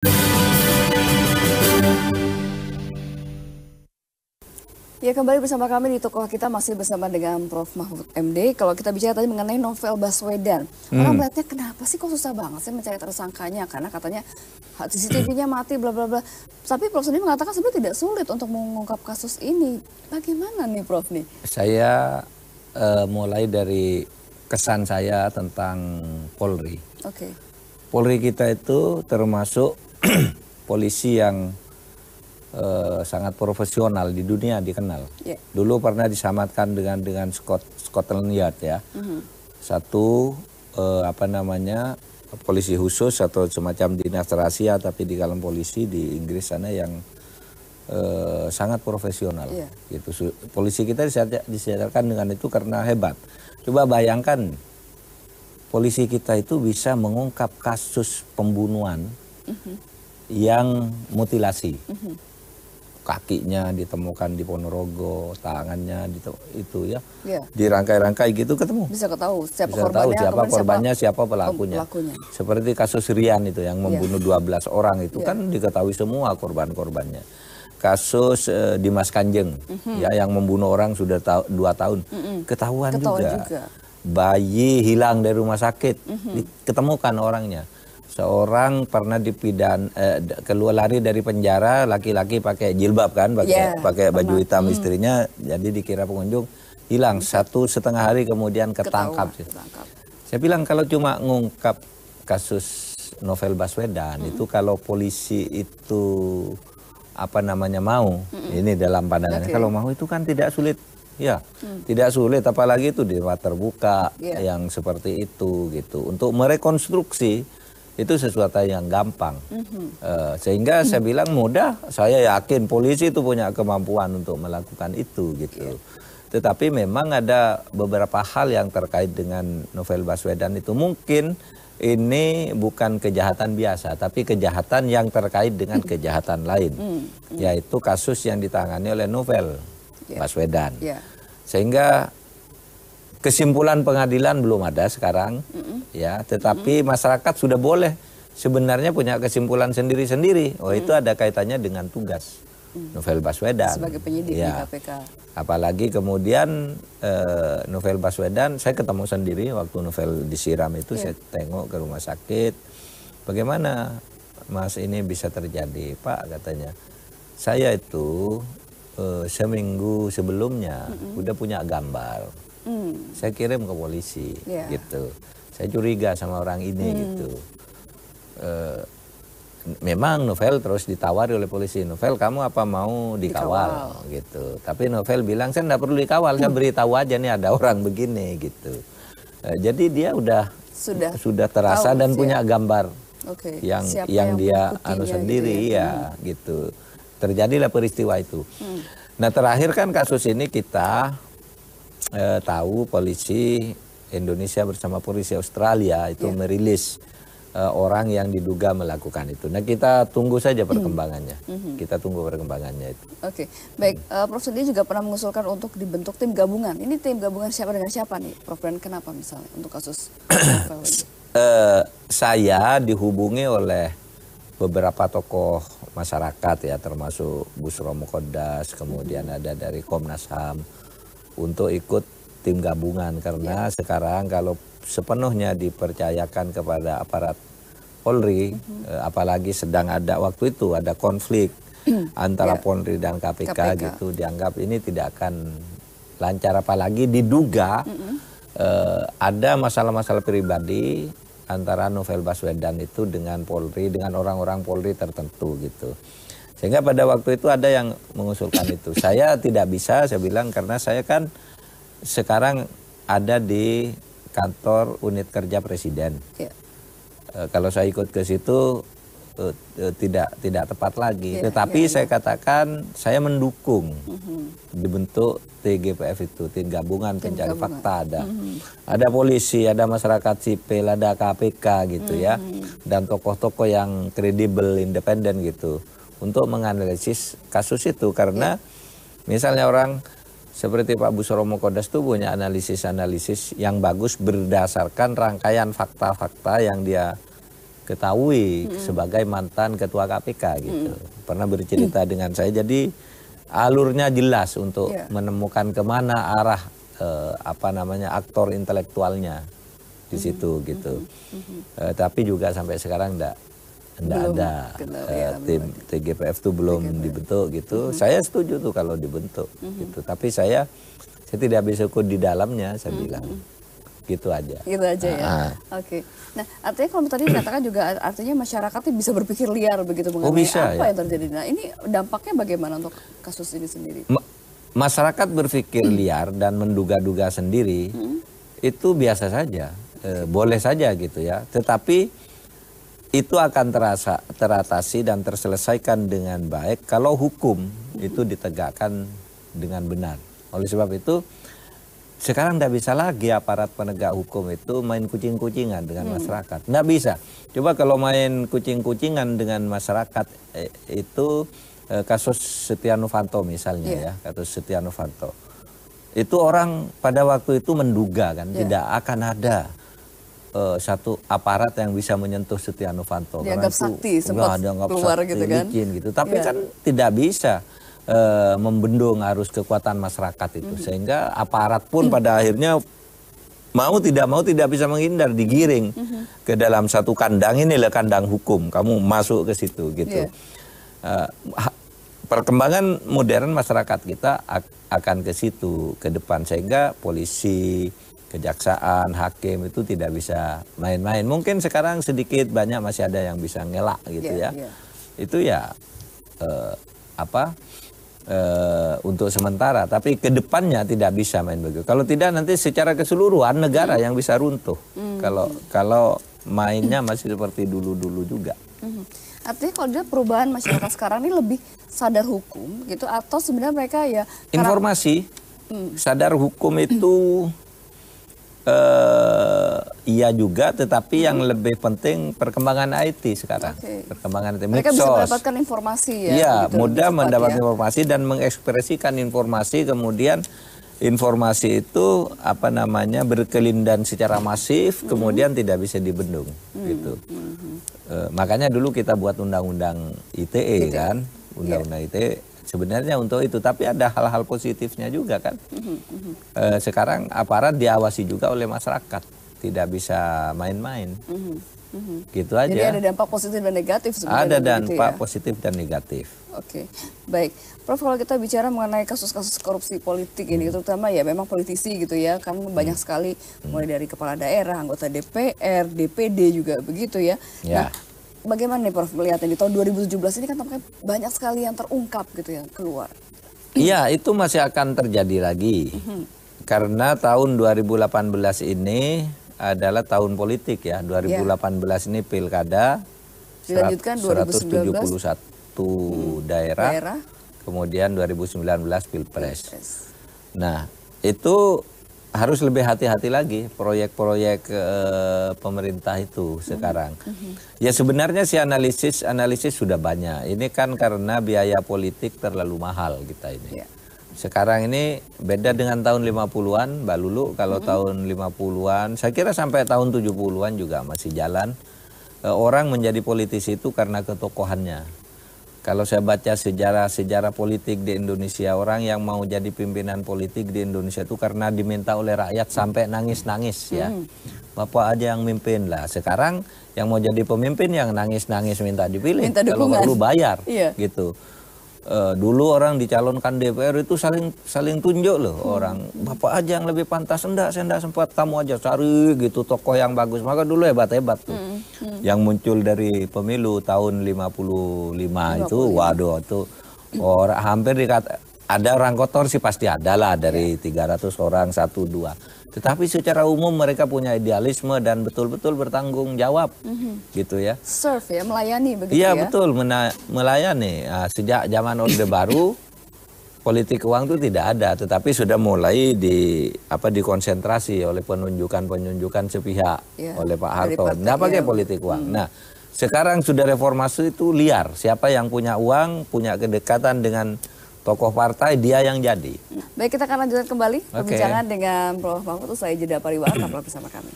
Ya, kembali bersama kami di Tokoh Kita, masih bersama dengan Prof. Mahfud MD. Kalau kita bicara tadi mengenai novel Baswedan, orang melihatnya kenapa sih kok susah banget sih mencari tersangkanya, karena katanya CCTV-nya mati bla bla bla. Tapi Prof sendiri mengatakan sebenarnya tidak sulit untuk mengungkap kasus ini. Bagaimana nih Prof nih? Saya mulai dari kesan saya tentang Polri. Oke. Polri kita itu termasuk polisi yang sangat profesional di dunia dikenal. Yeah. Dulu pernah disamakan dengan Scotland Yard ya. Satu polisi khusus atau semacam dinas rahasia, tapi di dalam polisi di Inggris sana yang sangat profesional. Yeah. Gitu. Polisi kita disadarkan dengan itu karena hebat. Coba bayangkan polisi kita itu bisa mengungkap kasus pembunuhan yang mutilasi. Kakinya ditemukan di Ponorogo, tangannya itu ya, dirangkai-rangkai gitu ketemu. Bisa ketahui siapa Bisa korbannya, tahu siapa korbannya, siapa pelakunya. Seperti kasus Rian itu yang membunuh 12 orang itu kan diketahui semua korban-korbannya. Kasus Dimas Kanjeng ya yang membunuh orang sudah 2 tahun, ketahuan juga. Bayi hilang dari rumah sakit, diketemukan orangnya. Seorang pernah keluar lari dari penjara, laki-laki pakai jilbab kan, pakai baju hitam istrinya, jadi dikira pengunjung, hilang 1,5 hari kemudian ketangkap. Saya bilang kalau cuma ngungkap kasus novel Baswedan itu, kalau polisi itu mau, ini dalam pandangannya, kalau mau itu kan tidak sulit. Ya, tidak sulit, apalagi itu di tempat terbuka yang seperti itu gitu. Untuk merekonstruksi itu sesuatu yang gampang, sehingga saya bilang mudah. Saya yakin polisi itu punya kemampuan untuk melakukan itu gitu. Tetapi memang ada beberapa hal yang terkait dengan novel Baswedan itu. Mungkin ini bukan kejahatan biasa, tapi kejahatan yang terkait dengan kejahatan lain, yaitu kasus yang ditangani oleh novel Baswedan. Sehingga kesimpulan pengadilan belum ada sekarang, ya. Tetapi masyarakat sudah boleh sebenarnya punya kesimpulan sendiri-sendiri. Oh, itu ada kaitannya dengan tugas novel Baswedan sebagai penyidik di KPK. Apalagi kemudian novel Baswedan, saya ketemu sendiri waktu novel disiram itu, saya tengok ke rumah sakit. Bagaimana Mas ini bisa terjadi, Pak? Katanya, saya itu seminggu sebelumnya udah punya gambar. Saya kirim ke polisi, gitu. Saya curiga sama orang ini, gitu. Memang novel terus ditawari oleh polisi, novel kamu apa mau dikawal, gitu. Tapi novel bilang saya nggak perlu dikawal, saya beritahu aja nih ada orang begini, gitu. Jadi dia sudah terasa dan punya gambar yang dia sendiri, gitu. Terjadilah peristiwa itu. Nah, terakhir kan kasus ini kita tahu polisi Indonesia bersama polisi Australia itu merilis orang yang diduga melakukan itu. Nah, kita tunggu saja perkembangannya. Kita tunggu perkembangannya itu. Oke, baik. Prof sendiri juga pernah mengusulkan untuk dibentuk tim gabungan. Ini tim gabungan siapa dengan siapa nih, Prof? Dan kenapa misalnya untuk kasus novel ini? Saya dihubungi oleh beberapa tokoh masyarakat ya, termasuk Busro Mukoddas, kemudian ada dari Komnas HAM, untuk ikut tim gabungan, karena sekarang kalau sepenuhnya dipercayakan kepada aparat Polri, apalagi sedang ada waktu itu ada konflik antara Polri dan KPK gitu, dianggap ini tidak akan lancar, apalagi diduga ada masalah-masalah pribadi antara novel Baswedan itu dengan Polri, dengan orang-orang Polri tertentu gitu. Sehingga pada waktu itu ada yang mengusulkan itu. Saya tidak bisa, saya bilang, karena saya kan sekarang ada di kantor unit kerja Presiden. Kalau saya ikut ke situ tidak tepat lagi. Tetapi saya katakan saya mendukung dibentuk TGPF itu, tim gabungan pencari fakta. Ada polisi, ada masyarakat sipil, ada KPK gitu ya, dan tokoh-tokoh yang kredibel, independen gitu, untuk menganalisis kasus itu. Karena misalnya orang seperti Pak Busro Mukoddas itu punya analisis-analisis yang bagus berdasarkan rangkaian fakta-fakta yang dia ketahui sebagai mantan ketua KPK gitu. Pernah bercerita dengan saya, jadi alurnya jelas untuk menemukan kemana arah aktor intelektualnya di situ gitu. Tapi juga sampai sekarang enggak ada tim TGPF itu belum dibentuk gitu. Saya setuju tuh kalau dibentuk gitu. Tapi saya tidak bisa ikut di dalamnya, saya bilang. Gitu aja. Gitu aja ya. Oke. Nah, artinya kalau tadi dikatakan juga artinya masyarakat bisa berpikir liar begitu mengenai apa yang terjadi. Nah, ini dampaknya bagaimana untuk kasus ini sendiri? Masyarakat berpikir liar dan menduga-duga sendiri itu biasa saja, boleh saja gitu ya. Tetapi itu akan teratasi dan terselesaikan dengan baik kalau hukum itu ditegakkan dengan benar. Oleh sebab itu sekarang tidak bisa lagi aparat penegak hukum itu main kucing-kucingan dengan masyarakat. Tidak bisa. Coba kalau main kucing-kucingan dengan masyarakat itu kasus Setia Novanto misalnya ya, kasus Setia Novanto. Itu orang pada waktu itu menduga kan tidak akan ada satu aparat yang bisa menyentuh Setia Novanto. Dianggap sakti sempat keluar gitu kan. Gitu. Tapi kan tidak bisa membendung arus kekuatan masyarakat itu, sehingga aparat pun pada akhirnya mau tidak bisa menghindar, digiring ke dalam satu kandang, inilah kandang hukum, kamu masuk ke situ gitu. Perkembangan modern masyarakat kita akan ke situ ke depan, sehingga polisi, kejaksaan, hakim itu tidak bisa main-main. Mungkin sekarang sedikit banyak masih ada yang bisa ngelak gitu ya. Itu ya untuk sementara, tapi ke depannya tidak bisa main begitu. Kalau tidak nanti secara keseluruhan negara yang bisa runtuh. Kalau mainnya masih seperti dulu-dulu juga. Artinya kalau dia perubahan masyarakat sekarang ini lebih sadar hukum gitu, atau sebenarnya mereka ya informasi sadar hukum itu iya juga, tetapi yang lebih penting perkembangan IT sekarang. Perkembangan IT. Mereka bisa mendapatkan informasi ya. Iya, mudah mendapatkan informasi dan mengekspresikan informasi, kemudian informasi itu berkelindan secara masif, kemudian tidak bisa dibendung gitu. Makanya dulu kita buat undang-undang ITE kan, undang-undang ITE sebenarnya untuk itu, tapi ada hal-hal positifnya juga kan. Sekarang aparat diawasi juga oleh masyarakat, tidak bisa main-main. Gitu aja. Jadi ada dampak positif dan negatif sebenarnya. Ada dampak positif dan negatif. Oke, baik. Prof, kalau kita bicara mengenai kasus-kasus korupsi politik ini, terutama ya memang politisi gitu ya, kan banyak sekali, mulai dari kepala daerah, anggota DPR, DPD juga begitu ya. Nah, bagaimana nih Prof melihatnya di tahun 2017 ini kan tampaknya banyak sekali yang terungkap gitu ya, keluar. Iya, itu masih akan terjadi lagi. Karena tahun 2018 ini adalah tahun politik ya. 2018 ini pilkada, dilanjutkan 171 daerah, kemudian 2019 pilpres. Nah, itu harus lebih hati-hati lagi proyek-proyek pemerintah itu sekarang. Ya sebenarnya si analisis sudah banyak. Ini kan karena biaya politik terlalu mahal kita ini. Sekarang ini beda dengan tahun 50-an, Mbak Lulu. Kalau tahun 50-an, saya kira sampai tahun 70-an juga masih jalan. Orang menjadi politisi itu karena ketokohannya. Kalau saya baca sejarah politik di Indonesia, orang yang mau jadi pimpinan politik di Indonesia itu karena diminta oleh rakyat sampai nangis-nangis ya. Bapak aja yang mimpin lah. Sekarang yang mau jadi pemimpin yang nangis-nangis minta dipilih. Kalau perlu bayar gitu. Dulu orang dicalonkan DPR itu saling tunjuk loh orang. Bapak aja yang lebih pantas. Enggak, saya enggak sempat, kamu aja cari gitu tokoh yang bagus. Maka dulu hebat-hebat tuh. Yang muncul dari pemilu tahun 55 itu, waduh itu orang hampir ada orang kotor sih pasti ada lah dari 300 orang 1-2. Tetapi secara umum mereka punya idealisme dan betul-betul bertanggung jawab gitu ya. Serve ya, melayani begitu ya. Iya betul, melayani. Sejak zaman Orde Baru politik uang itu tidak ada, tetapi sudah mulai dikonsentrasi oleh penunjukan sepihak oleh Pak Harto. Nggak pakai politik uang. Nah, sekarang sudah reformasi itu liar. Siapa yang punya uang, punya kedekatan dengan tokoh partai, dia yang jadi. Baik, kita akan lanjutkan kembali perbincangan dengan Prof Mahfud usai jeda pariwara. Tetaplah bersama kami.